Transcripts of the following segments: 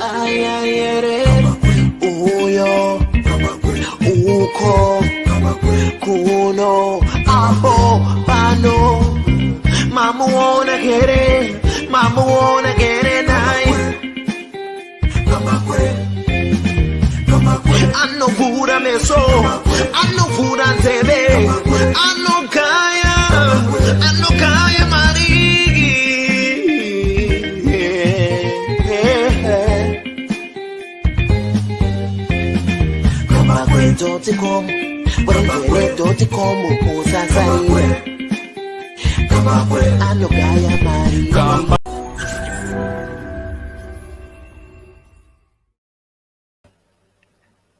Ayayere uyo uko kuno apo pano mamuona kere nai anno pura meso anno pura nzebe anno kaya mari Doticom, Doticom,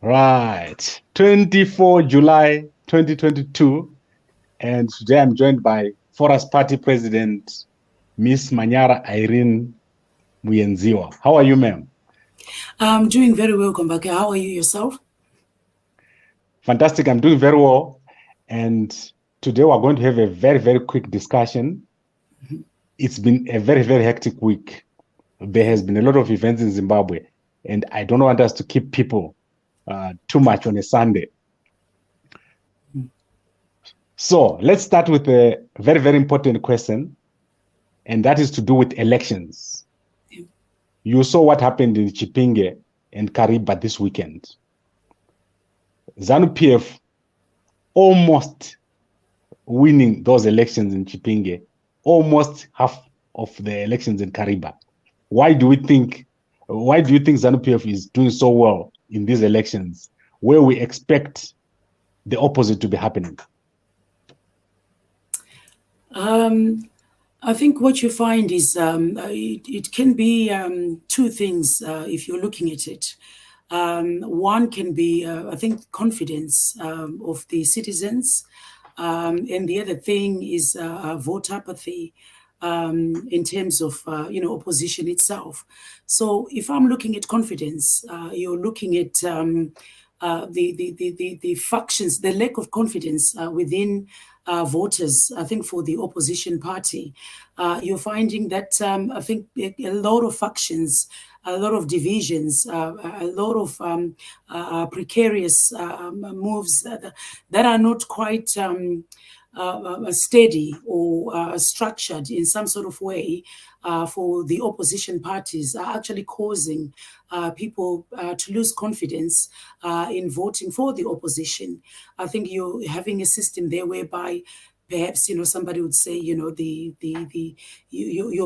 Right, 24 July 2022, and today I'm joined by ForUs Party President Miss Manyara Irene Muyenziwa. How are you, ma'am? I'm doing very well, Kombake. How are you yourself? Fantastic. I'm doing very well. And today we're going to have a very, very quick discussion. It's been a very, very hectic week. There has been a lot of events in Zimbabwe, and I don't want us to keep people too much on a Sunday. So let's start with a very, very important question, and that is to do with elections. You saw what happened in Chippinga and Kariba this weekend. ZANU-PF almost winning those elections in Chippinga, almost half of the elections in Kariba. Why do you think ZANU-PF is doing so well in these elections where we expect the opposite to be happening? I think what you find is it can be two things if you're looking at it. One can be, I think, confidence of the citizens, and the other thing is vote apathy in terms of opposition itself. So if I'm looking at confidence, you're looking at the factions, the lack of confidence within voters, I think, for the opposition party. You're finding that I think a lot of factions, a lot of divisions, a lot of precarious moves that are not quite steady or structured in some sort of way for the opposition parties are actually causing people to lose confidence in voting for the opposition. I think you're having a system there whereby perhaps somebody would say you're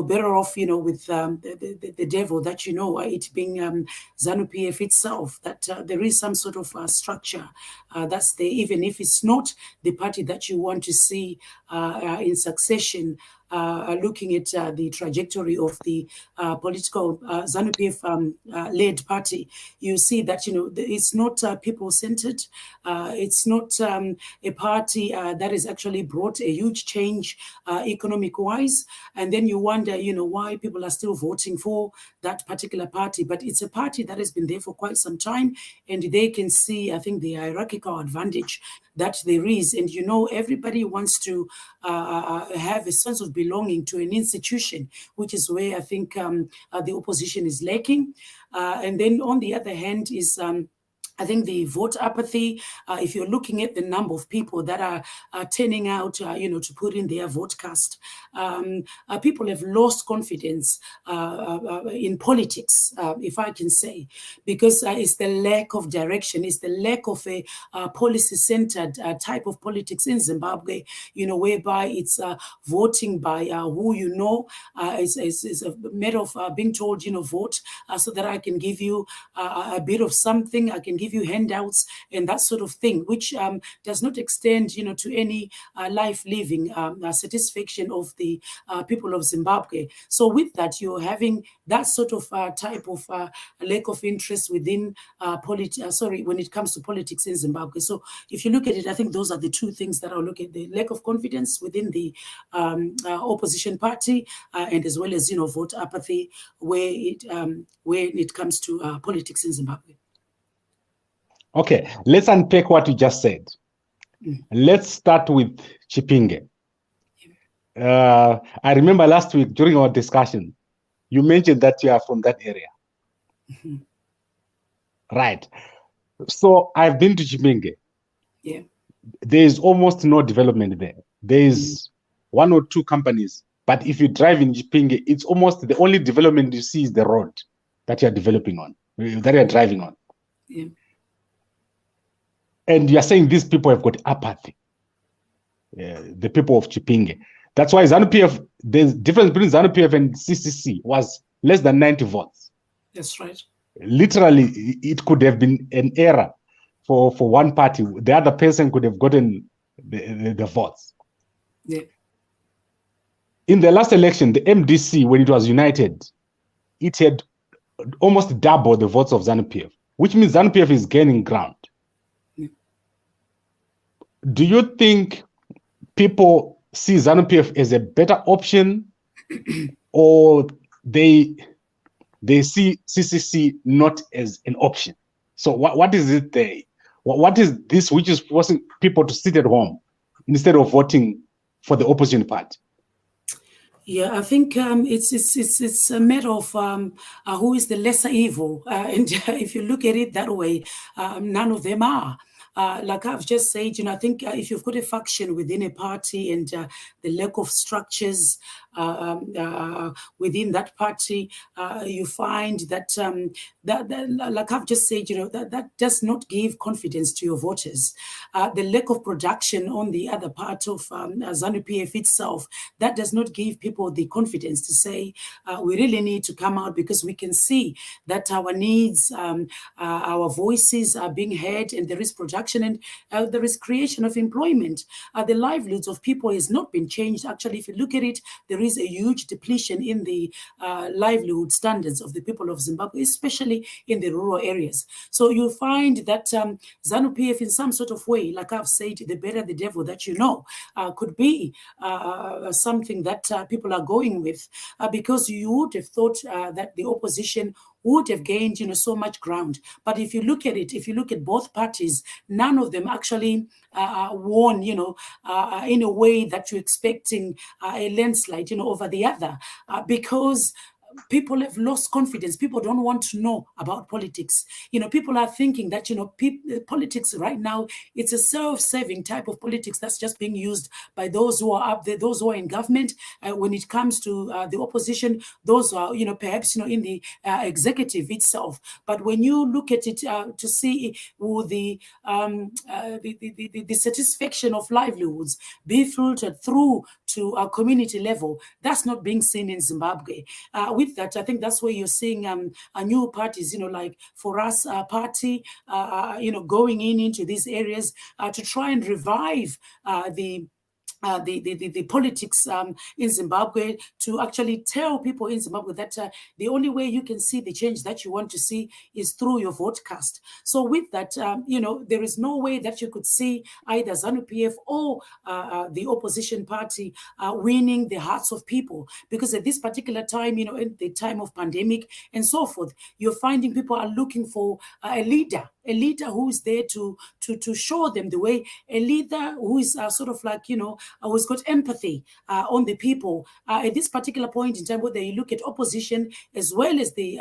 better off with the devil that it being ZANU-PF itself, that there is some sort of structure that's there, even if it's not the party that you want to see in succession. Looking at the trajectory of the political ZANU-PF led party, you see that it's not people-centered. It's not a party that has actually brought a huge change economic-wise. And then you wonder, why people are still voting for that particular party. But it's a party that has been there for quite some time, and they can see, I think, the hierarchical advantage that there is. And everybody wants to have a sense of belonging to an institution, which is where I think the opposition is lacking. And then on the other hand is I think the vote apathy, if you're looking at the number of people that are turning out, to put in their vote cast, people have lost confidence in politics, if I can say, because it's the lack of direction, it's the lack of a policy-centered type of politics in Zimbabwe, whereby it's voting by who it's a matter of being told, vote so that I can give you a bit of something, I can give you handouts and that sort of thing, which does not extend, to any life living satisfaction of the people of Zimbabwe. So with that, you're having that sort of type of lack of interest within when it comes to politics in Zimbabwe. So if you look at it, I think those are the two things that I'll look at: the lack of confidence within the opposition party, and as well as vote apathy when it comes to politics in Zimbabwe. Okay, let's unpack what you just said. Let's start with Chippinga. I remember last week during our discussion, you mentioned that you are from that area. Right. So I've been to Chippinga. Yeah. There's almost no development there. There's one or two companies, but if you drive in Chippinga, it's almost the only development you see is the road that you're developing on, that you're driving on. Yeah. And you're saying these people have got apathy, the people of Chippinga. That's why ZANU-PF, the difference between ZANU-PF and CCC was less than 90 votes. That's right. Literally, it could have been an error for one party. The other person could have gotten the votes. Yeah. In the last election, the MDC, when it was united, it had almost double the votes of ZANU-PF, which means ZANU-PF is gaining ground. Yeah. Do you think people see ZANU-PF as a better option, or they see CCC not as an option? So what is it there? What is this which is forcing people to sit at home instead of voting for the opposition party? Yeah, I think it's a matter of who is the lesser evil, and if you look at it that way, none of them are. Like I've just said, I think if you've got a faction within a party and the lack of structures within that party, you find that, like I've just said, that does not give confidence to your voters. The lack of production on the other part of ZANU-PF itself, that does not give people the confidence to say, we really need to come out because we can see that our needs, our voices are being heard, and there is production and there is creation of employment. The livelihoods of people has not been changed. Actually, if you look at it, there is a huge depletion in the livelihood standards of the people of Zimbabwe, especially in the rural areas. So you'll find that ZANU-PF in some sort of way, like I've said, the better the devil that you know, could be something that people are going with, because you would have thought that the opposition would have gained, so much ground. But if you look at it, if you look at both parties, none of them actually won, in a way that you're expecting a landslide, over the other, because people have lost confidence. People don't want to know about politics. People are thinking that, politics right now, it's a self-serving type of politics that's just being used by those who are up there, those who are in government. When it comes to the opposition, those who are, perhaps, in the executive itself. But when you look at it to see will the satisfaction of livelihoods be filtered through to a community level, that's not being seen in Zimbabwe. With that, I think that's where you're seeing new parties, like ForUs Party, going into these areas to try and revive the politics in Zimbabwe, to actually tell people in Zimbabwe that the only way you can see the change that you want to see is through your vote cast. So with that, there is no way that you could see either ZANU-PF or the opposition party winning the hearts of people, because at this particular time, in the time of pandemic and so forth, you're finding people are looking for a leader who is there to show them the way, a leader who is sort of like, who's got empathy on the people. At this particular point in time, whether you look at opposition as well as the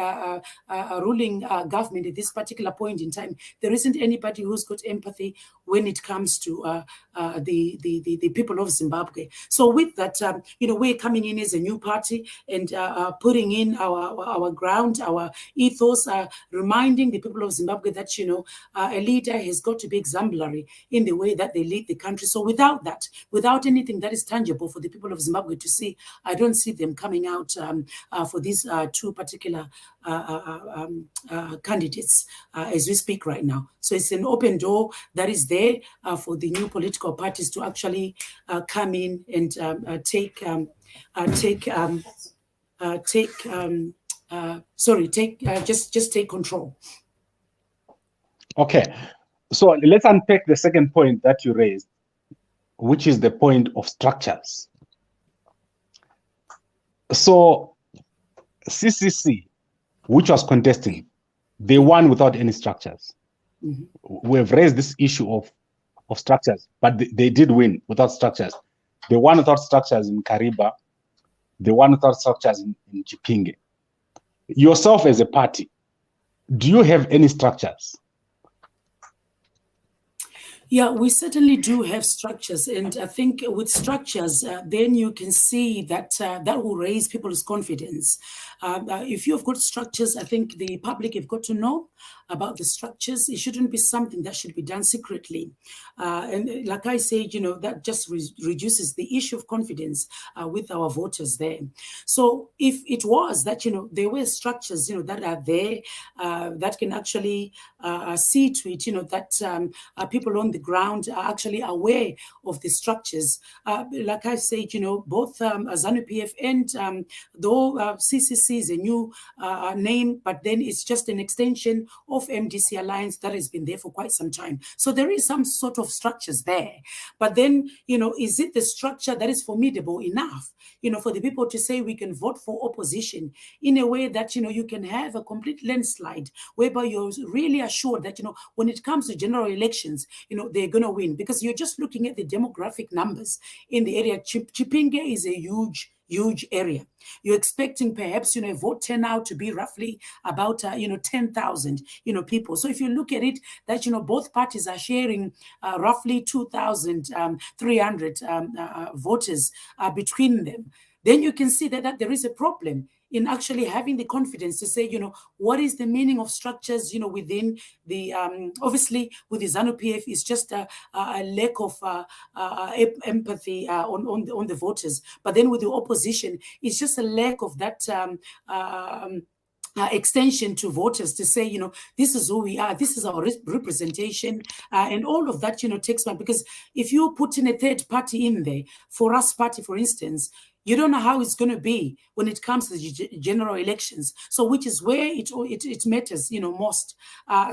ruling government at this particular point in time, there isn't anybody who's got empathy when it comes to the people of Zimbabwe. So with that, we're coming in as a new party and putting in our ground, our ethos, reminding the people of Zimbabwe that, a leader has got to be exemplary in the way that they lead the country. So without that, without anything that is tangible for the people of Zimbabwe to see, I don't see them coming out for these two particular candidates as we speak right now. So it's an open door that is there for the new political parties to actually come in and take control. Okay, so let's unpack the second point that you raised, which is the point of structures. So CCC, which was contesting, they won without any structures. Mm-hmm. We've raised this issue of structures, but they did win without structures. They won without structures in Kariba. They won without structures in Chippinga. Yourself as a party, do you have any structures? Yeah, we certainly do have structures, and I think with structures, then you can see that that will raise people's confidence. If you've got structures, I think the public have got to know about the structures. It shouldn't be something that should be done secretly. And like I said, that just reduces the issue of confidence with our voters there. So if it was that, there were structures, that are there that can actually see to it, that people on the ground are actually aware of the structures. Like I said, both ZANU-PF and though CCC is a new name, but then it's just an extension of MDC Alliance that has been there for quite some time. So there is some sort of structures there. But then, is it the structure that is formidable enough, for the people to say we can vote for opposition in a way that, you can have a complete landslide whereby you're really assured that, when it comes to general elections, they're going to win, because you're just looking at the demographic numbers in the area. Chippinga is a huge area. You're expecting perhaps, a vote turnout to be roughly about, 10,000, people. So if you look at it, that, both parties are sharing roughly 2,300 voters between them, then you can see that there is a problem in actually having the confidence to say, what is the meaning of structures, within the, obviously with the ZANU-PF, it's just a lack of empathy on the voters. But then with the opposition, it's just a lack of that extension to voters to say, this is who we are, this is our representation, and all of that, takes time. Because if you put in a third party in there, ForUs Party, for instance, you don't know how it's going to be when it comes to the general elections. So which is where it matters, most.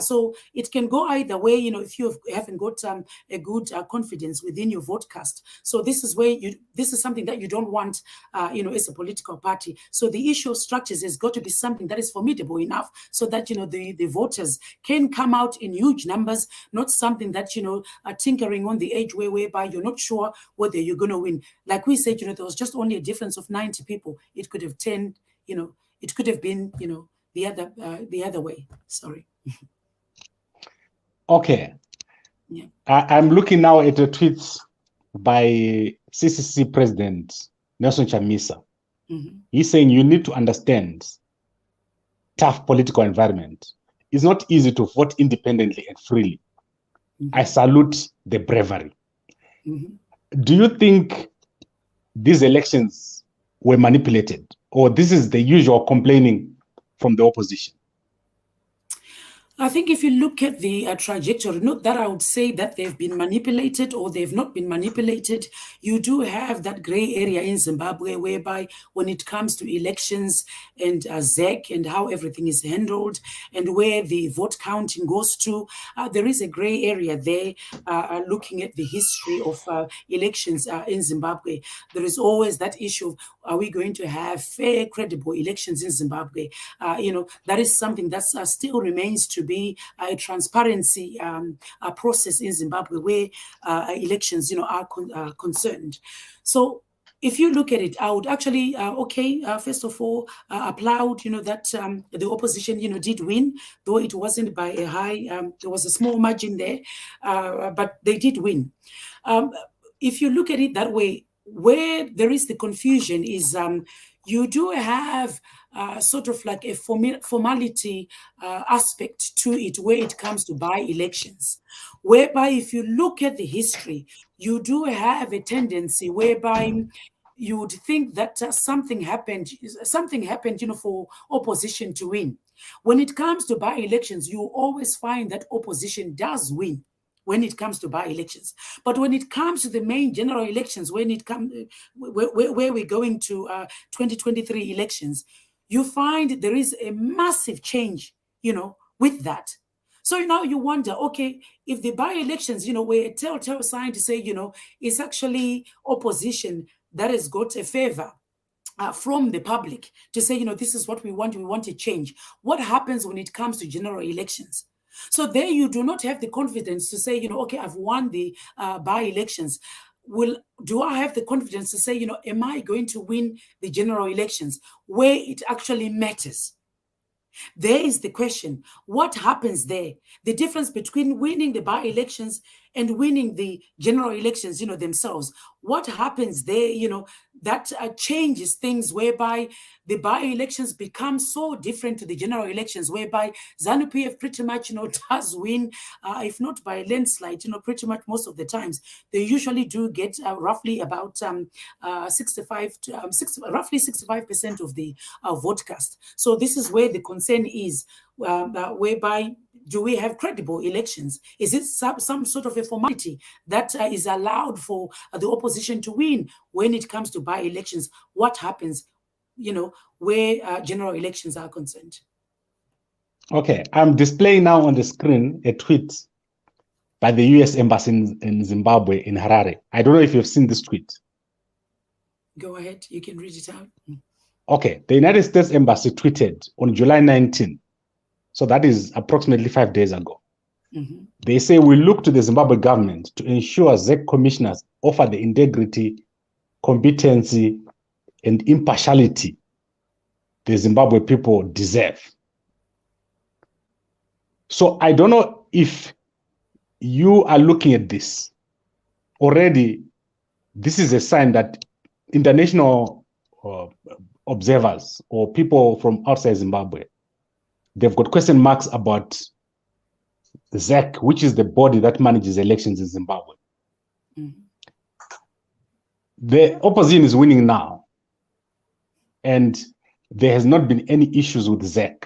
So it can go either way, if you haven't got a good confidence within your vote cast. So this is where this is something that you don't want, as a political party. So the issue of structures has got to be something that is formidable enough so that, the voters can come out in huge numbers, not something that, are tinkering on the edge whereby you're not sure whether you're going to win. Like we said, there was just only a difference of 90 people. It could have it could have been, the other way. Sorry. Okay. Yeah. I'm looking now at the tweets by CCC President Nelson Chamisa. Mm-hmm. He's saying you need to understand tough political environment. It's not easy to vote independently and freely. Mm-hmm. I salute the bravery. Mm-hmm. Do you think these elections were manipulated, or this is the usual complaining from the opposition? I think if you look at the trajectory, not that I would say that they've been manipulated or they've not been manipulated, you do have that gray area in Zimbabwe whereby when it comes to elections and ZEC and how everything is handled and where the vote counting goes to, there is a gray area there looking at the history of elections in Zimbabwe. There is always that issue of, are we going to have fair, credible elections in Zimbabwe? That is something that still remains to be a transparency process in Zimbabwe where elections, are concerned. So if you look at it, I would actually, first of all, applaud, that the opposition, did win, though it wasn't by a high, there was a small margin there, but they did win. If you look at it that way, where there is the confusion is you do have sort of like a formality aspect to it where it comes to by-elections, whereby if you look at the history, you do have a tendency whereby you would think that something happened, for opposition to win. When it comes to by-elections, you always find that opposition does win when it comes to by-elections. But when it comes to the main general elections, when it comes where we're going to 2023 elections, you find there is a massive change, with that. So now you wonder, okay, if the by-elections, were a telltale sign to say, it's actually opposition that has got a favor from the public to say, this is what we want to change. What happens when it comes to general elections? So there you do not have the confidence to say, okay, I've won the by-elections. Do I have the confidence to say, am I going to win the general elections where it actually matters? There is the question, what happens there? The difference between winning the by-elections and winning the general elections, themselves. What happens there, that changes things, whereby the by-elections become so different to the general elections, whereby ZANU-PF pretty much, does win, if not by a landslide, pretty much most of the times. They usually do get roughly about 65 to roughly 65% of the vote cast. So this is where the concern is, whereby do we have credible elections? Is it some sort of a formality that is allowed for the opposition to win when it comes to by-elections? What happens, where general elections are concerned? Okay, I'm displaying now on the screen a tweet by the US Embassy in Zimbabwe, in Harare. I don't know if you've seen this tweet. Go ahead, you can read it out. Okay, the United States Embassy tweeted on July 19, so that is approximately 5 days ago. Mm-hmm. They say, we look to the Zimbabwe government to ensure ZEC commissioners offer the integrity, competency, and impartiality the Zimbabwe people deserve. So I don't know if you are looking at this already. This is a sign that international observers or people from outside Zimbabwe, they've got question marks about the ZEC, which is the body that manages elections in Zimbabwe. Mm-hmm. The opposition is winning now, and there has not been any issues with ZEC.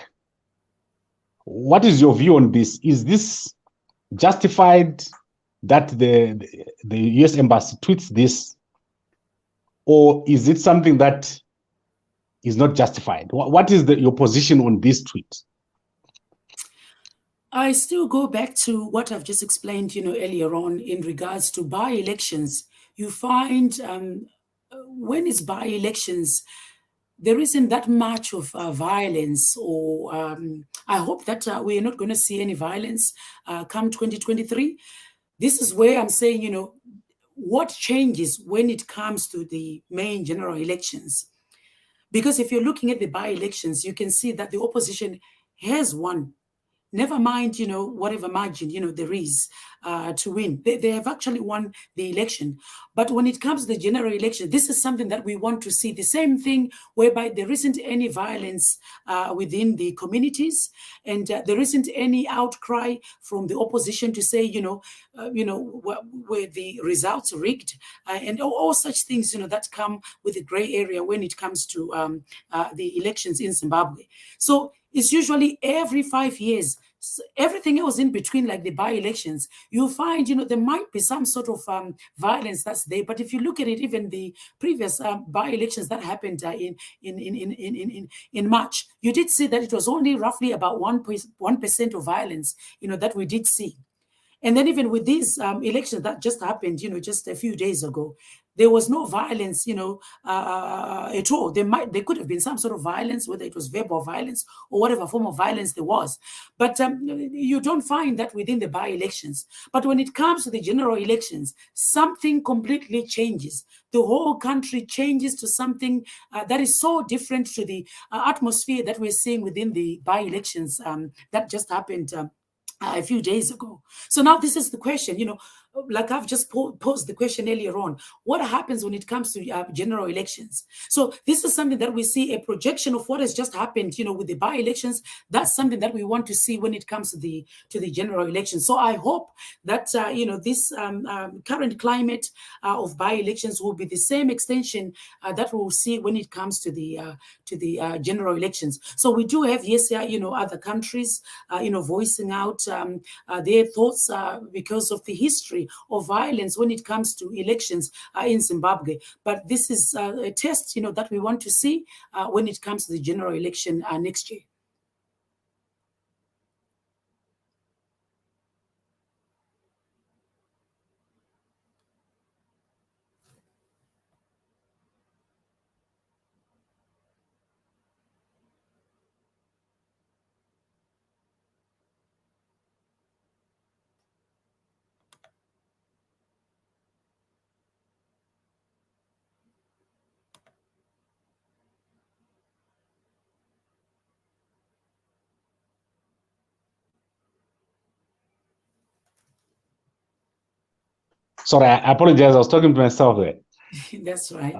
What is your view on this? Is this justified that the US Embassy tweets this, or is it something that is not justified? What is your position on this tweet? I still go back to what I've just explained, earlier on in regards to by-elections. You find when it's by-elections, there isn't that much of violence, or I hope that we are not going to see any violence come 2023. This is where I'm saying, what changes when it comes to the main general elections? Because if you're looking at the by-elections, you can see that the opposition has won. Never mind, whatever margin, there is to win. They have actually won the election. But when it comes to the general election, this is something that we want to see. The same thing whereby there isn't any violence within the communities, and there isn't any outcry from the opposition to say, where the results rigged, and all such things, that come with the gray area when it comes to the elections in Zimbabwe. So it's usually every 5 years. So everything else in between, like the by-elections, you find, there might be some sort of violence that's there. But if you look at it, even the previous by-elections that happened in March, you did see that it was only roughly about 1% of violence, that we did see. And then even with these elections that just happened, just a few days ago, there was no violence, at all. There could have been some sort of violence, whether it was verbal violence or whatever form of violence there was. But you don't find that within the by-elections. But when it comes to the general elections, something completely changes. The whole country changes to something that is so different to the atmosphere that we're seeing within the by-elections that just happened a few days ago. So now this is the question, like I've just posed the question earlier on, what happens when it comes to general elections? So this is something that we see, a projection of what has just happened, with the by-elections. That's something that we want to see when it comes to the general elections. So I hope that, this current climate of by-elections will be the same extension that we'll see when it comes to the general elections. So we do have, yes, other countries, voicing out their thoughts because of the history of violence when it comes to elections in Zimbabwe. But this is a test, that we want to see when it comes to the general election next year. Sorry, I apologize. I was talking to myself there. That's right.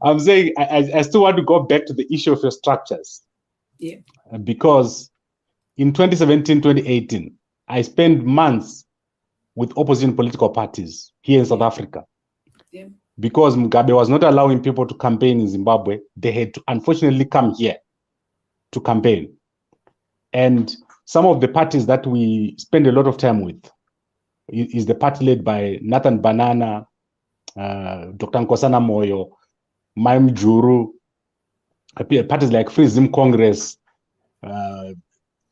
I'm saying I still want to go back to the issue of your structures. Yeah. Because in 2017, 2018, I spent months with opposition political parties here in South Africa. Yeah. Because Mugabe was not allowing people to campaign in Zimbabwe, they had to unfortunately come here to campaign. And some of the parties that we spend a lot of time with is the party led by Nathan Banana, Dr. Nkosana Moyo, Maim Juru, parties like Free Zim Congress,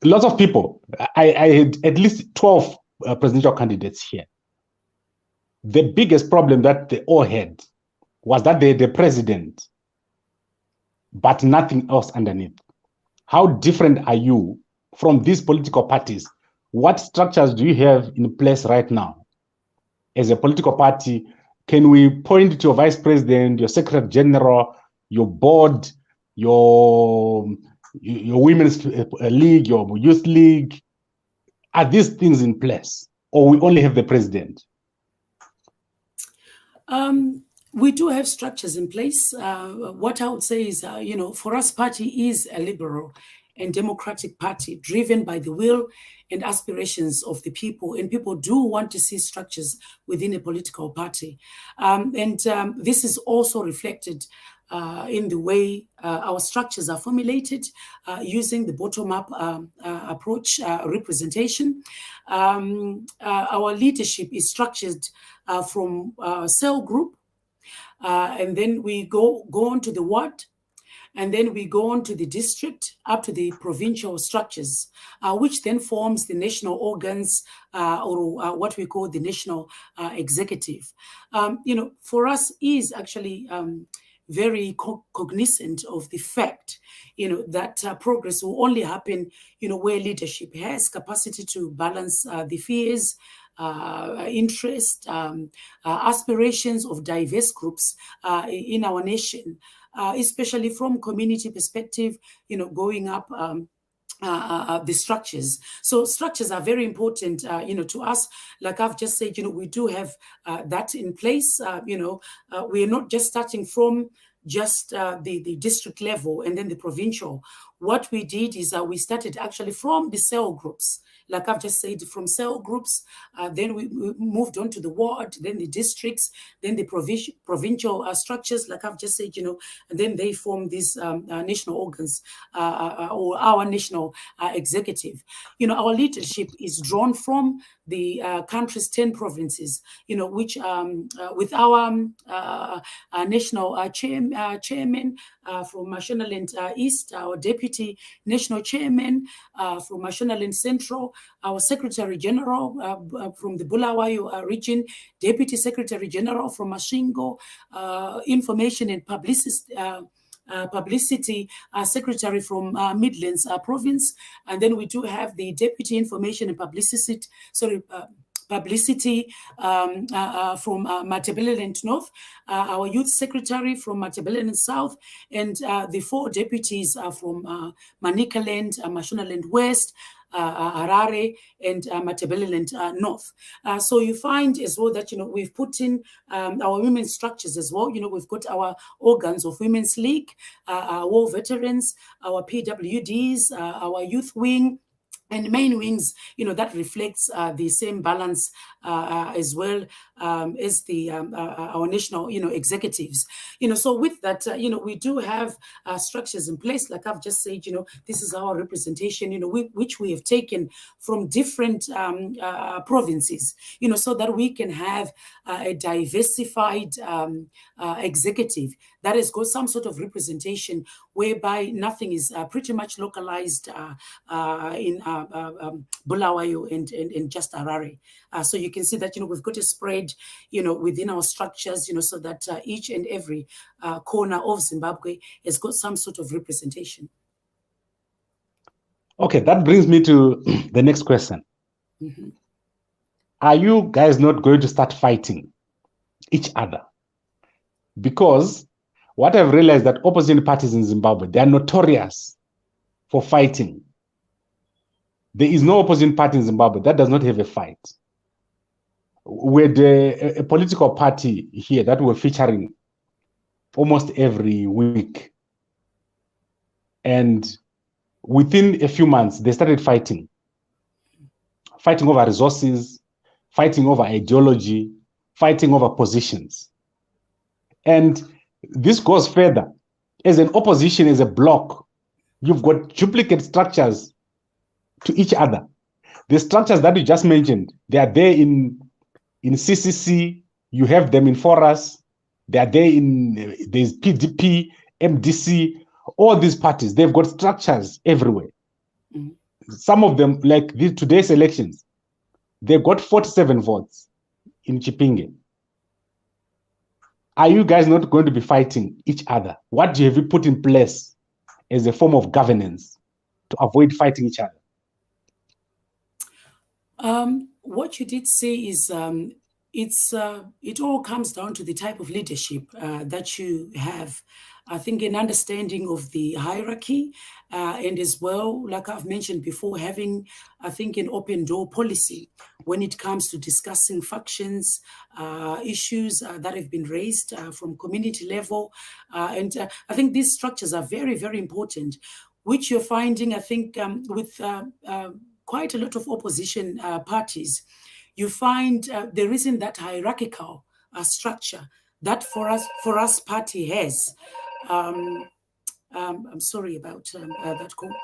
lots of people. I had at least 12 presidential candidates here. The biggest problem that they all had was that they had a president, but nothing else underneath. How different are you from these political parties? What structures do you have in place right now as a political party? Can we point to your vice president, your secretary general, your board, your women's league, your youth league? Are these things in place, or we only have the president? We do have structures in place. What I would say is, ForUs Party is a liberal and democratic party driven by the will and aspirations of the people. And people do want to see structures within a political party. This is also reflected in the way our structures are formulated using the bottom-up approach representation. Our leadership is structured from cell group, and then we go on to the ward, and then we go on to the district, up to the provincial structures, which then forms the national organs, or what we call the national executive. ForUs is actually very cognizant of the fact, that progress will only happen, where leadership has capacity to balance the fears, interest, aspirations of diverse groups in our nation, especially from community perspective, going up the structures. So structures are very important, to us. Like I've just said, we do have that in place. We're not just starting from just the district level and then the provincial. What we did is we started actually from the cell groups. Like I've just said, from cell groups, then we moved on to the ward, then the districts, then the provincial structures, like I've just said, and then they form these national organs, or our national executive. Our leadership is drawn from the country's 10 provinces, which with our national chairman from Mashonaland East, our deputy national chairman from Mashonaland Central, our Secretary General from the Bulawayo region, Deputy Secretary General from Mashingo, Information and Publicity Secretary from Midlands Province, and then we do have the Deputy Information and Publicity from Matabeleland North, our Youth Secretary from Matabeleland South, and the 4 deputies from Manicaland, Mashonaland West, Harare, and Matabeleland North. So you find as well that, we've put in our women's structures as well. We've got our organs of Women's League, our war veterans, our PWDs, our youth wing, and main wings, that reflects the same balance as well as the our national, executives. So with that, we do have structures in place. Like I've just said, this is our representation, which we have taken from different provinces, so that we can have a diversified executive that has got some sort of representation whereby nothing is pretty much localized in Bulawayo and just Harare. So you can see that, we've got a spread, within our structures, so that each and every corner of Zimbabwe has got some sort of representation. Okay, that brings me to the next question. Mm-hmm. Are you guys not going to start fighting each other? Because what I've realized that opposition parties in Zimbabwe, they are notorious for fighting. There is no opposition party in Zimbabwe that does not have a fight. we had a political party here that we're featuring almost every week. And within a few months, they started fighting over resources, fighting over ideology, fighting over positions. And this goes further. As an opposition, as a bloc, you've got duplicate structures to each other. The structures that you just mentioned, they are there in CCC, you have them in ForUs, they are there there's PDP, MDC, all these parties, they've got structures everywhere. Mm-hmm. Some of them, like today's elections, they got 47 votes in Chippinga. Are you guys not going to be fighting each other? What have you put in place as a form of governance to avoid fighting each other? What you did say is it all comes down to the type of leadership that you have. I think an understanding of the hierarchy and as well, like I've mentioned before, having, I think, an open door policy when it comes to discussing factions, issues that have been raised from community level. And I think these structures are very, very important, which you're finding, I think, with quite a lot of opposition parties. You find there isn't that hierarchical structure that ForUs Party has. I'm sorry about that call.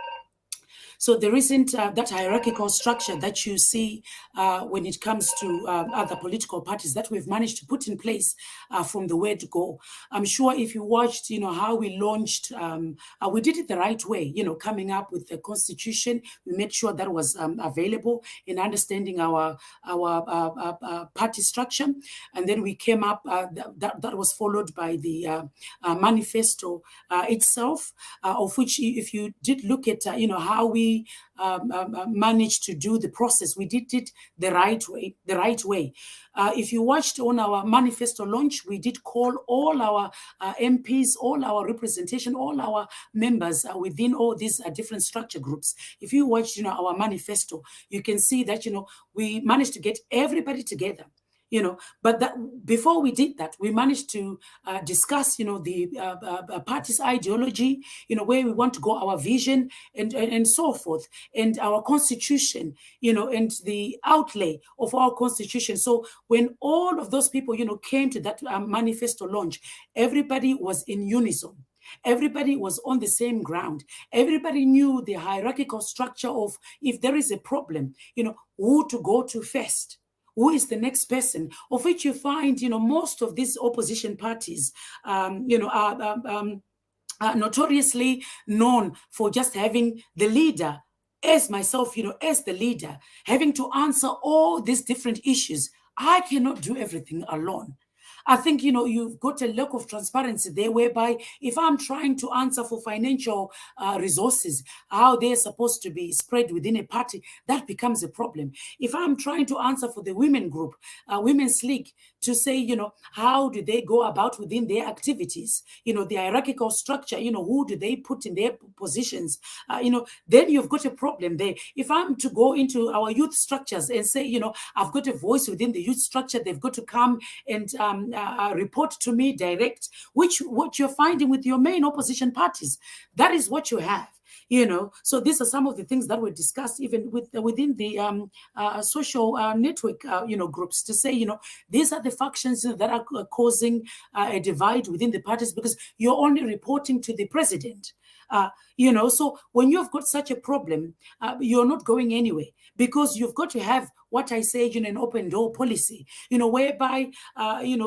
So there isn't that hierarchical structure that you see when it comes to other political parties that we've managed to put in place from the word go. I'm sure if you watched, how we launched, we did it the right way, coming up with the constitution. We made sure that was available in understanding our party structure. And then we came up, that was followed by the manifesto itself, of which if you did look at, how we managed to do the process. We did it the right way. If you watched on our manifesto launch, we did call all our MPs, all our representation, all our members within all these different structure groups. If you watched, our manifesto, you can see that, we managed to get everybody together. But that before we did that, we managed to discuss, the party's ideology, where we want to go, our vision, and so forth, and our constitution, and the outlay of our constitution. So when all of those people, came to that manifesto launch, everybody was in unison. Everybody was on the same ground. Everybody knew the hierarchical structure of, if there is a problem, who to go to first. Who is the next person, of which you find, most of these opposition parties, are notoriously known for just having the leader, as myself, as the leader, having to answer all these different issues. I cannot do everything alone. I think, you've got a lack of transparency there, whereby if I'm trying to answer for financial resources, how they're supposed to be spread within a party, that becomes a problem. If I'm trying to answer for the women group, Women's League, to say, how do they go about within their activities, the hierarchical structure, who do they put in their positions, then you've got a problem there. If I'm to go into our youth structures and say, I've got a voice within the youth structure, they've got to come and report to me direct, what you're finding with your main opposition parties. That is what you have. So these are some of the things that were discussed even within the social network, groups, to say, these are the factions that are causing a divide within the parties, because you're only reporting to the president. So when you've got such a problem, you're not going anywhere, because you've got to have what I say, an open door policy, whereby,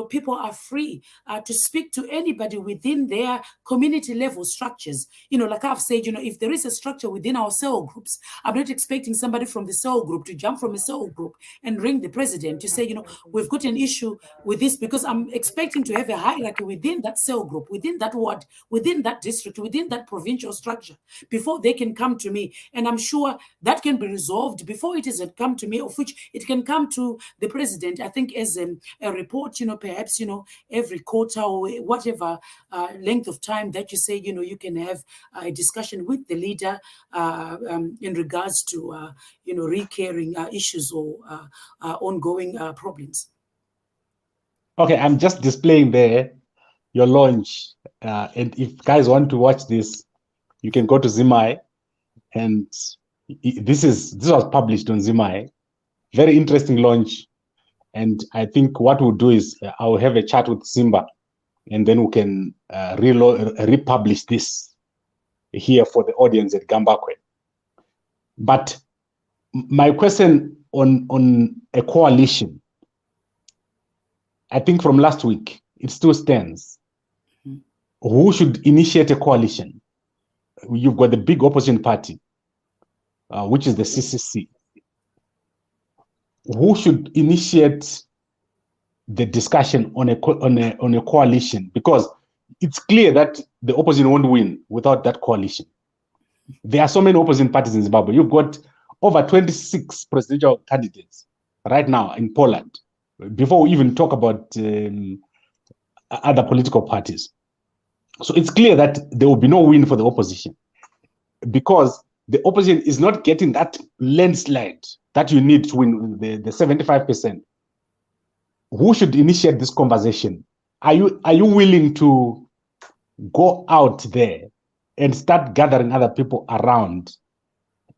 people are free to speak to anybody within their community level structures. Like I've said, if there is a structure within our cell groups, I'm not expecting somebody from the cell group to jump from a cell group and ring the president to say, we've got an issue with this, because I'm expecting to have a hierarchy within that cell group, within that ward, within that district, within that provincial presidential structure before they can come to me. And I'm sure that can be resolved before it isn't come to me, of which it can come to the president, I think, as a report, perhaps, every quarter or whatever length of time that you say, you can have a discussion with the leader in regards to, recurring issues or ongoing problems. Okay, I'm just displaying there your launch. And if guys want to watch this, you can go to Zimai. And this was published on Zimai. Very interesting launch. And I think what we'll do is I'll have a chat with Simba, and then we can republish this here for the audience at Gambakwe. But my question on a coalition, I think from last week, it still stands. Mm-hmm. Who should initiate a coalition? You've got the big opposition party, which is the CCC. Who should initiate the discussion on a coalition? Because it's clear that the opposition won't win without that coalition. There are so many opposition parties in Zimbabwe. You've got over 26 presidential candidates right now in Poland, before we even talk about other political parties. So it's clear that there will be no win for the opposition, because the opposition is not getting that landslide that you need to win the 75%. Who should initiate this conversation? Are you willing to go out there and start gathering other people around?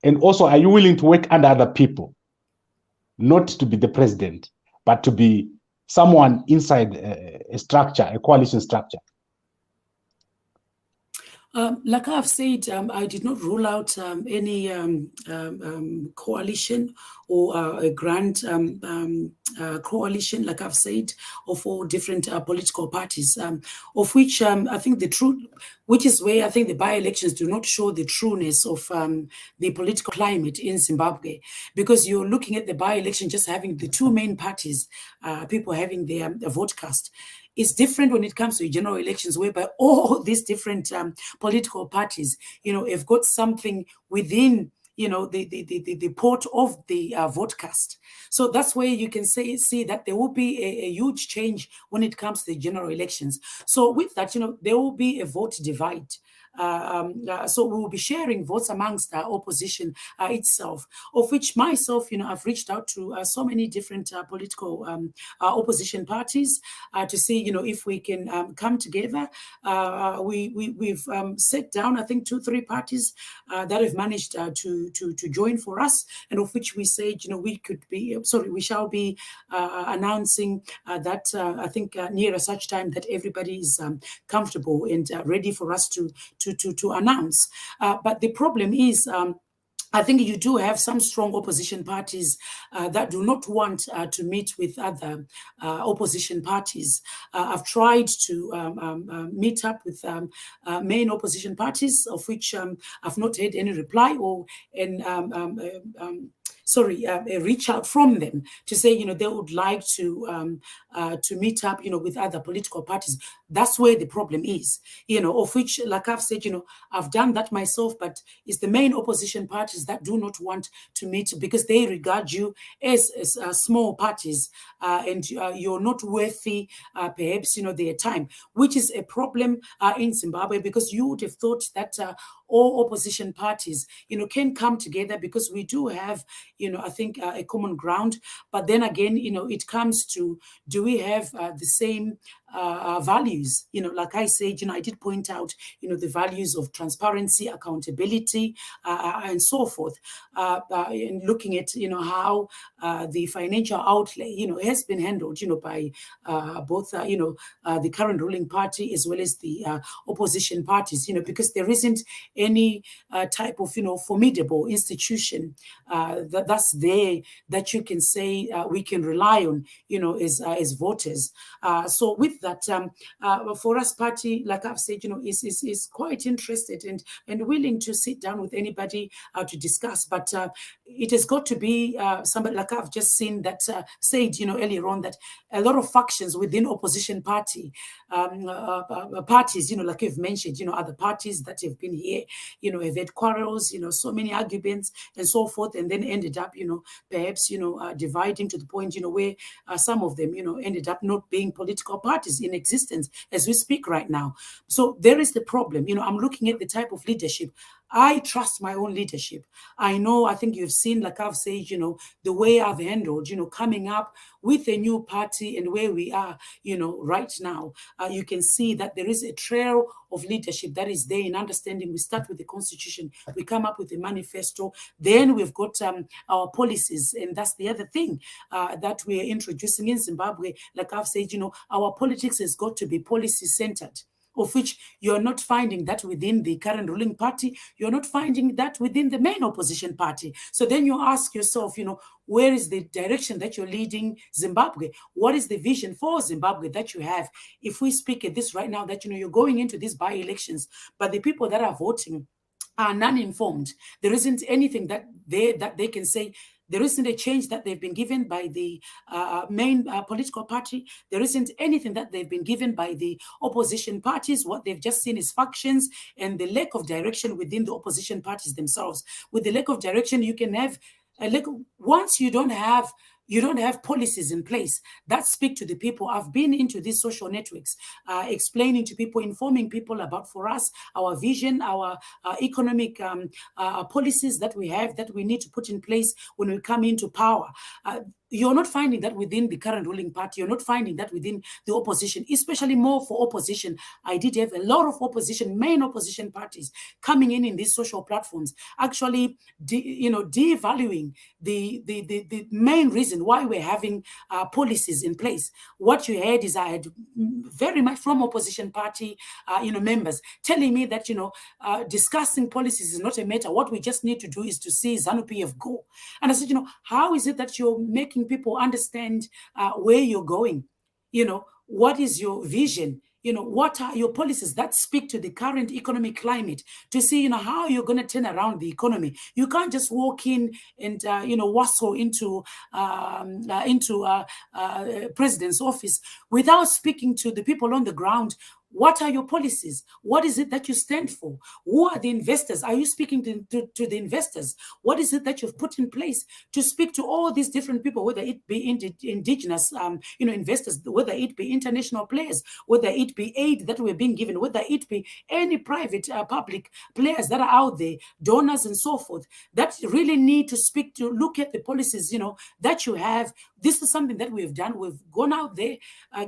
And also, are you willing to work under other people? Not to be the president, but to be someone inside a structure, a coalition structure? Like I've said, I did not rule out any coalition or a grand coalition, like I've said, of all different political parties, of which I think the truth, which is where I think the by-elections do not show the trueness of the political climate in Zimbabwe, because you're looking at the by-election just having the two main parties, people having their vote cast. It's different when it comes to general elections, whereby all these different political parties, have got something within, the port of the vote cast. So that's where you can see that there will be a huge change when it comes to the general elections. So with that, there will be a vote divide. So we will be sharing votes amongst the opposition itself, of which myself, I've reached out to so many different political opposition parties to see, if we can come together. We've set down, I think, 2-3 parties that have managed to join for us, and of which we said, we shall be announcing that I think near such time that everybody is comfortable and ready for us to announce. But the problem is, I think you do have some strong opposition parties that do not want to meet with other opposition parties. I've tried to meet up with main opposition parties, of which I've not had any reply or reach out from them to say, they would like to meet up, with other political parties. That's where the problem is, of which, like I've said, I've done that myself, but it's the main opposition parties that do not want to meet because they regard you as small parties and you're not worthy, perhaps, their time, which is a problem in Zimbabwe, because you would have thought that all opposition parties, can come together because we do have, I think a common ground. But then again, it comes to, do we have the same values? Like I said, I did point out, the values of transparency, accountability, and so forth. And looking at, how the financial outlay, has been handled, by both, the current ruling party as well as the opposition parties, because there isn't any type of, formidable institution that's there that you can say we can rely on, as voters. So with that ForUs Party, like I've said, is quite interested and willing to sit down with anybody to discuss. But it has got to be somebody, like I've just seen that said, earlier on, that a lot of factions within opposition parties, like you've mentioned, other parties that have been here, have had quarrels, so many arguments and so forth, and then ended up, perhaps, dividing to the point, where some of them, ended up not being political parties in existence as we speak right now. So there is the problem. I'm looking at the type of leadership. I trust my own leadership. I think you've seen, like I've said, the way I've handled, coming up with a new party and where we are, right now. You can see that there is a trail of leadership that is there in understanding. We start with the constitution, we come up with a manifesto, then we've got our policies, and that's the other thing that we are introducing in Zimbabwe. Like I've said, our politics has got to be policy-centered, of which you're not finding that within the current ruling party, you're not finding that within the main opposition party. So then you ask yourself, where is the direction that you're leading Zimbabwe? What is the vision for Zimbabwe that you have? If we speak at this right now, that, you're going into these by-elections, but the people that are voting are non-informed. There isn't anything that they can say. There isn't a change that they've been given by the main political party. There isn't anything that they've been given by the opposition parties. What they've just seen is factions and the lack of direction within the opposition parties themselves. With the lack of direction, you can have once you don't have policies in place that speak to the people. I've been into these social networks, explaining to people, informing people about, for us, our vision, our economic policies that we have, that we need to put in place when we come into power. You're not finding that within the current ruling party. You're not finding that within the opposition, especially more for opposition. I did have a lot of main opposition parties coming in these social platforms, actually, devaluing the main reason why we're having policies in place. What you heard is, I had very much from opposition party, members telling me that, discussing policies is not a matter. What we just need to do is to see ZANU-PF go. And I said, how is it that you're making people understand where you're going? What is your vision? What are your policies that speak to the current economic climate, to see, how you're going to turn around the economy. You can't just walk in and, wassail into president's office without speaking to the people on the ground. What are your policies? What is it that you stand for? Who are the investors? Are you speaking to the investors? What is it that you've put in place to speak to all these different people, whether it be indigenous, investors, whether it be international players, whether it be aid that we're being given, whether it be any private, public players that are out there, donors and so forth, that really need to speak to, look at the policies, that you have. This is something that we've done. We've gone out there,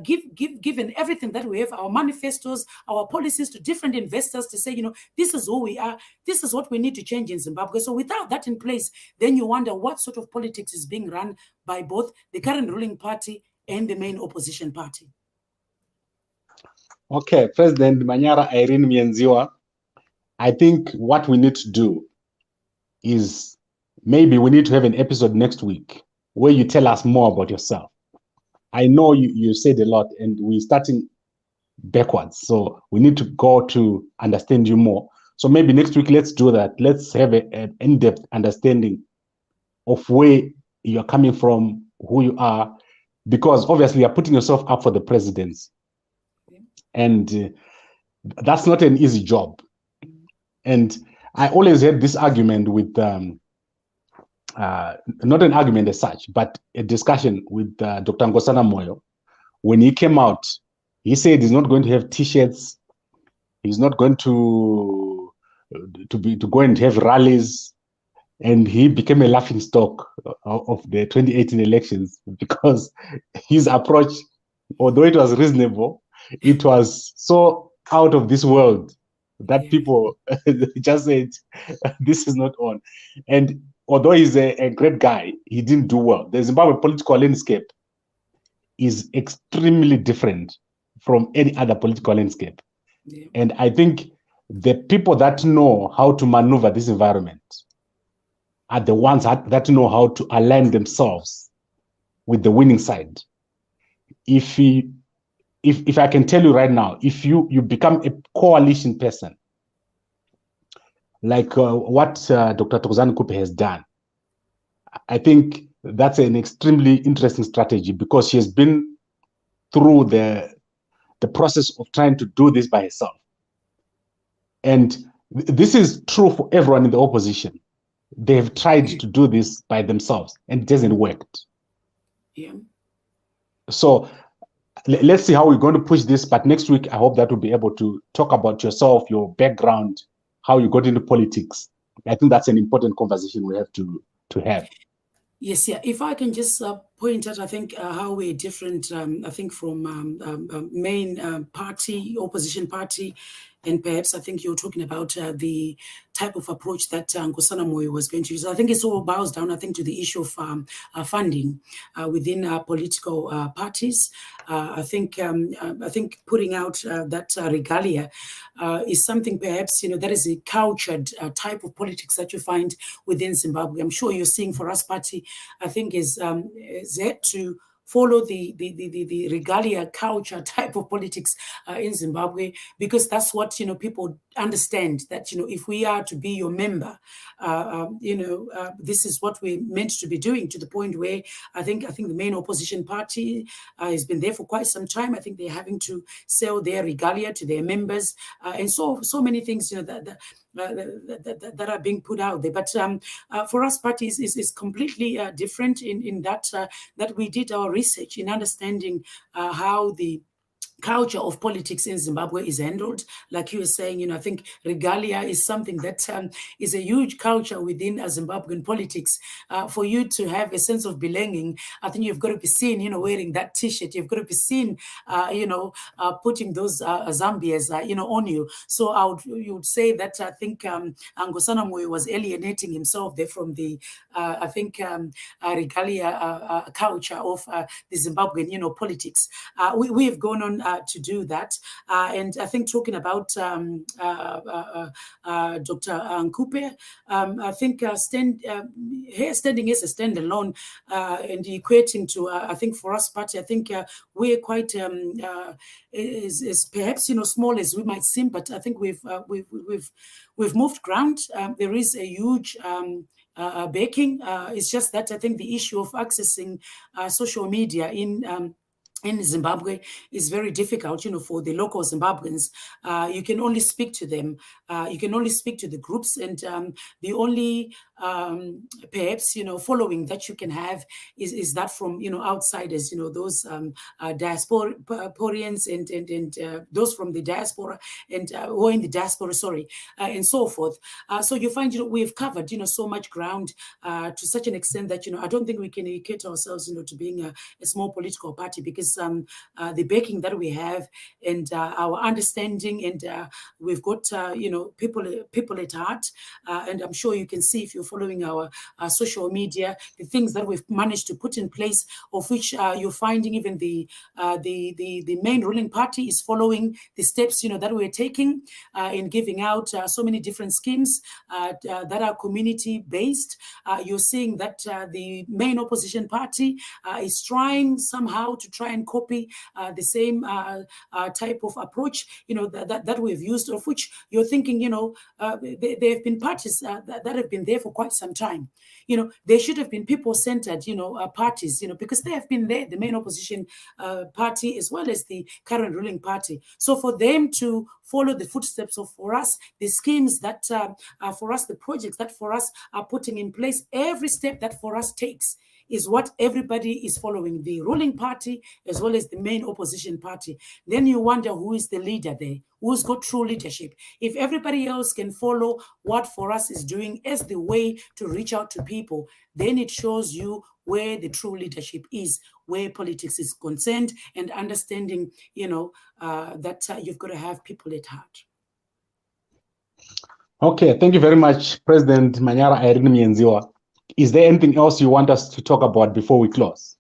given everything that we have, our manifestos, our policies, to different investors, to say, this is who we are. This is what we need to change in Zimbabwe. So without that in place, then you wonder what sort of politics is being run by both the current ruling party and the main opposition party. Okay, President Manyara Irene Mienziwa, I think what we need to do is, maybe we need to have an episode next week where you tell us more about yourself. I know you said a lot, and we're starting backwards, so we need to go to understand you more. So maybe next week, let's do that. Let's have an in-depth understanding of where you're coming from, who you are, because obviously you're putting yourself up for the presidency. And that's not an easy job. And I always had this argument with, not an argument as such, but a discussion with Dr. Nkosana Moyo. When he came out, he said he's not going to have T-shirts. He's not going to go and have rallies. And he became a laughing stock of the 2018 elections, because his approach, although it was reasonable, it was so out of this world that people just said, this is not on. And although he's a great guy, he didn't do well. The Zimbabwe political landscape is extremely different from any other political landscape. Yeah. And I think the people that know how to maneuver this environment are the ones that know how to align themselves with the winning side. If if I can tell you right now, if you become a coalition person, like what Dr. Thokozani Kupe has done, I think that's an extremely interesting strategy, because she has been through the process of trying to do this by herself. And this is true for everyone in the opposition. They have tried to do this by themselves and it hasn't worked. Yeah. So let's see how we're going to push this. But next week, I hope that we'll be able to talk about yourself, your background, how you got into politics. I think that's an important conversation we have to have. Yes, yeah. If I can just point out, I think how we're different, I think from main party, opposition party, and perhaps I think you're talking about the type of approach that Nkosana Moyo was going to use. I think it all boils down, I think, to the issue of funding within political parties. I think putting out that regalia is something perhaps, that is a cultured type of politics that you find within Zimbabwe. I'm sure you're seeing ForUs Party, I think, is yet to follow the regalia culture type of politics in Zimbabwe, because that's what people understand, that if we are to be your member, this is what we're meant to be doing, to the point where I think the main opposition party has been there for quite some time. I think they're having to sell their regalia to their members, and so many things that are being put out there. But ForUs Party is completely different in that we did our research in understanding how the culture of politics in Zimbabwe is handled. Like you were saying, I think regalia is something that is a huge culture within Zimbabwean politics. For you to have a sense of belonging, I think you've got to be seen, wearing that T-shirt. You've got to be seen, putting those Zambias, on you. So you would say that I think Nkosana Moyo was alienating himself there from the, regalia culture of the Zimbabwean, politics. We have gone on to do that. And I think talking about Dr. Nkupe, I think standing as a standalone and equating to, I think, ForUs Party, I think we're quite, is perhaps, small as we might seem, but I think we've moved ground. There is a huge backing. It's just that I think the issue of accessing social media in Zimbabwe is very difficult, for the local Zimbabweans. You can only speak to them. You can only speak to the groups, and the only perhaps following that you can have is that from outsiders, those diasporans and those from the diaspora and or in the diaspora, and so forth. So you find we've covered so much ground to such an extent that I don't think we can equate ourselves to being a small political party, because the backing that we have and our understanding, and we've got people at heart, and I'm sure you can see if you're following our social media, the things that we've managed to put in place, of which you're finding even the main ruling party is following the steps that we're taking in giving out so many different schemes that are community based. You're seeing that the main opposition party is trying somehow to try and copy the same type of approach that we've used, of which you're thinking there have been parties that have been there for quite some time. There should have been people-centered parties, because they have been there, the main opposition party as well as the current ruling party. So for them to follow the footsteps of ForUs, the schemes that ForUs, the projects that ForUs are putting in place, every step that ForUs takes is what everybody is following, the ruling party as well as the main opposition party. Then you wonder who is the leader there, who's got true leadership. If everybody else can follow what ForUs is doing as the way to reach out to people, then it shows you where the true leadership is, where politics is concerned, and understanding, that you've got to have people at heart. Okay, thank you very much, President Manyara Irene Mienziwa. Is there anything else you want us to talk about before we close?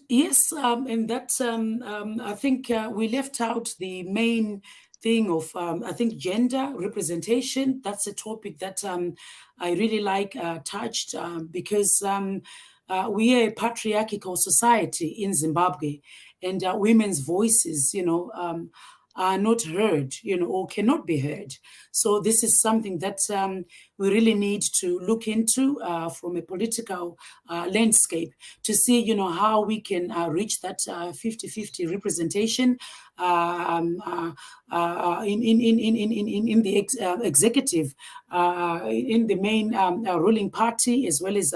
Yes, and that's, I think we left out the main thing of, I think, gender representation. That's a topic that I really like touched because we are a patriarchal society in Zimbabwe, and women's voices, are not heard, or cannot be heard. So this is something that we really need to look into from a political landscape to see, how we can reach that 50-50 representation in the executive, in the main ruling party, as well as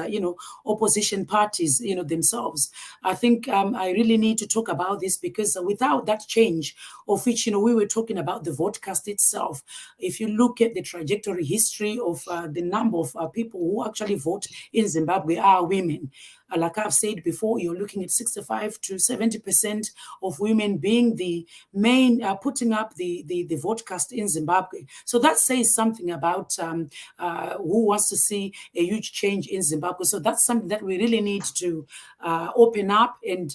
opposition parties, themselves. I think I really need to talk about this, because without that change, of which we were talking about the vote cast itself, if you look at the trajectory history of the number of people who actually vote in Zimbabwe are women. Like I've said before, you're looking at 65 to 70% of women being the main, putting up the vote cast in Zimbabwe. So that says something about who wants to see a huge change in Zimbabwe. So that's something that we really need to open up and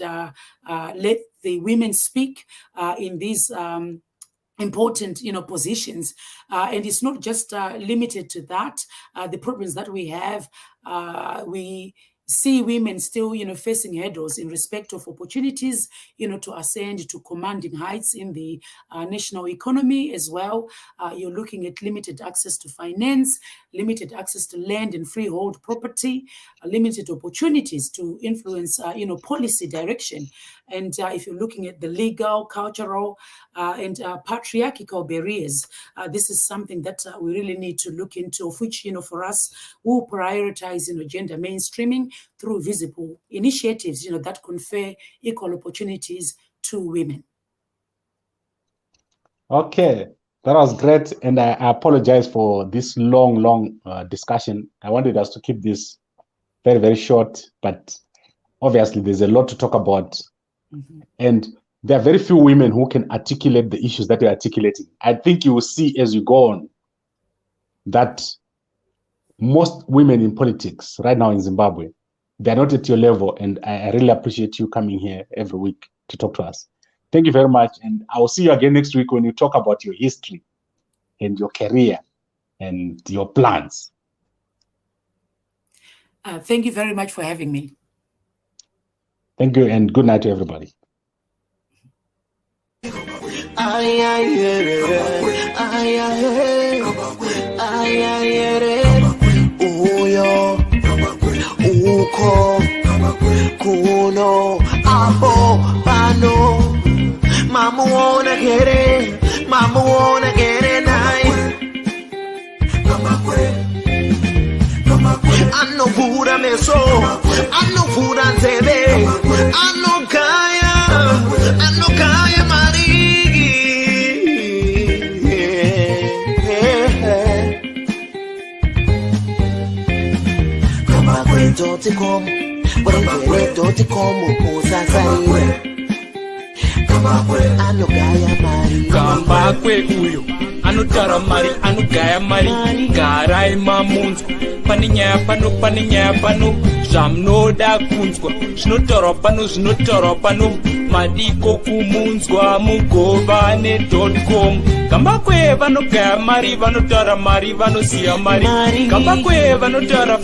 let the women speak in these important, positions. And it's not just limited to that. The problems that we have, we see women still, facing hurdles in respect of opportunities, to ascend to commanding heights in the national economy as well. You're looking at limited access to finance, limited access to land and freehold property, limited opportunities to influence, policy direction. And if you're looking at the legal, cultural, and patriarchal barriers, this is something that we really need to look into, of which, for us, we'll prioritize, gender mainstreaming through visible initiatives, that confer equal opportunities to women. Okay, that was great. And I apologize for this long discussion. I wanted us to keep this very, very short, but obviously there's a lot to talk about. Mm-hmm. And there are very few women who can articulate the issues that you're articulating. I think you will see as you go on that most women in politics right now in Zimbabwe, they're not at your level. And I really appreciate you coming here every week to talk to us. Thank you very much. And I will see you again next week when you talk about your history and your career and your plans. Thank you very much for having me. Thank you, and good night to everybody. Kuno aho pano mama wanna get it nice. I know pura meso, I know pura nzebe, I know kaya marigi. Kama kweto tikom, kweto tikom usasaire. Kama kwe anogaya mari. Kamba kwe uyo, anotara mari, anogaya mari. Garai mamunzwa. Paninya pano zvamunoda kunzwa zvinotoro pano madiko kumunzwa mugovane.com kamba kwe vanogaya mari vanotara mari vanosiya mari kamba kwe vanotara